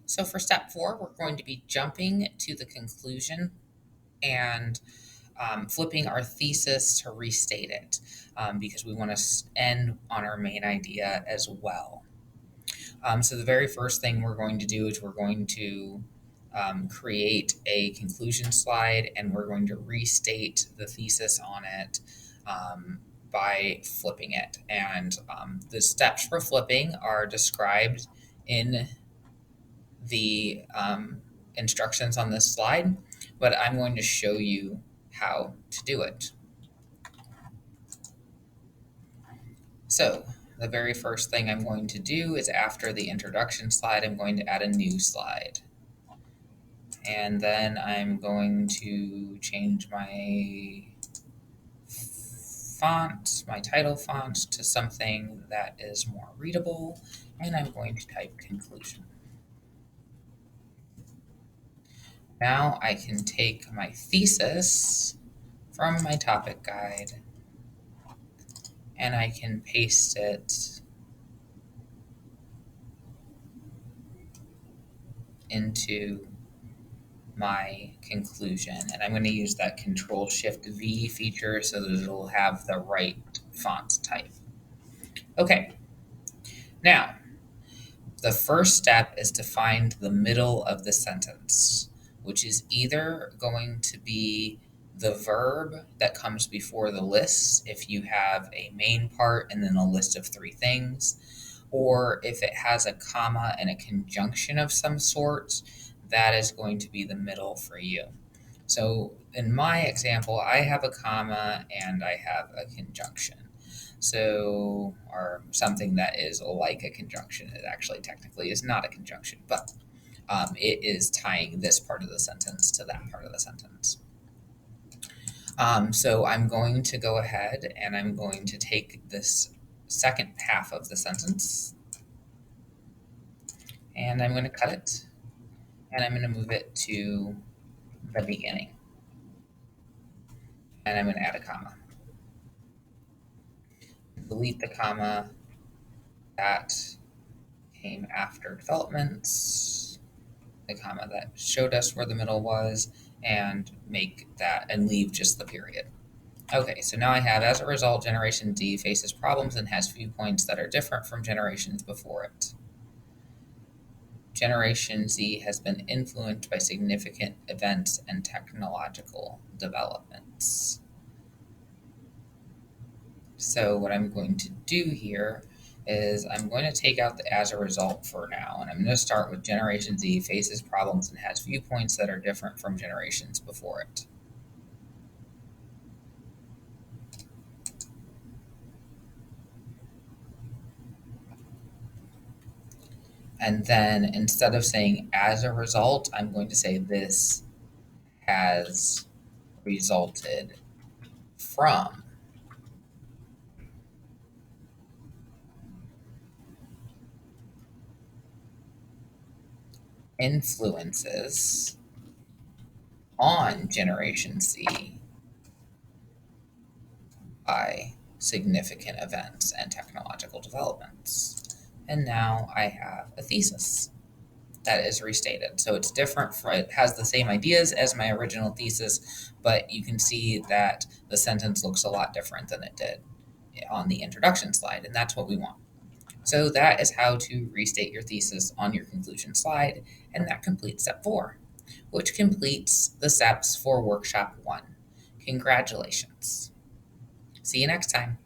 So for step 4, we're going to be jumping to the conclusion and flipping our thesis to restate it because we want to end on our main idea as well. So the very first thing we're going to do is we're going to create a conclusion slide, and we're going to restate the thesis on it by flipping it. And the steps for flipping are described in the instructions on this slide, but I'm going to show you how to do it. So the very first thing I'm going to do is after the introduction slide, I'm going to add a new slide. And then I'm going to change my font, my title font, to something that is more readable, and I'm going to type conclusion. Now I can take my thesis from my topic guide and I can paste it into my conclusion. And I'm going to use that Control-Shift-V feature so that it'll have the right font type. Okay, now the first step is to find the middle of the sentence, which is either going to be the verb that comes before the list if you have a main part and then a list of 3 things, or if it has a comma and a conjunction of some sort, that is going to be the middle for you. So in my example, I have a comma and I have a conjunction. So, or something that is like a conjunction. It actually technically is not a conjunction, but it is tying this part of the sentence to that part of the sentence. So I'm going to go ahead and I'm going to take this second half of the sentence and I'm going to cut it and I'm going to move it to the beginning. And I'm going to add a comma. Delete the comma that came after developments, the comma that showed us where the middle was, and make that and leave just the period. Okay, so now I have, as a result, Generation Z faces problems and has viewpoints that are different from generations before it. Generation Z has been influenced by significant events and technological developments. So what I'm going to do here is I'm going to take out the as a result for now, and I'm going to start with Generation Z faces problems and has viewpoints that are different from generations before it. And then instead of saying as a result, I'm going to say this has resulted from. Influences on Generation Z by significant events and technological developments. And now I have a thesis that is restated. So it's different, it has the same ideas as my original thesis, but you can see that the sentence looks a lot different than it did on the introduction slide, and that's what we want. So that is how to restate your thesis on your conclusion slide, and that completes step 4, which completes the steps for workshop 1. Congratulations. See you next time.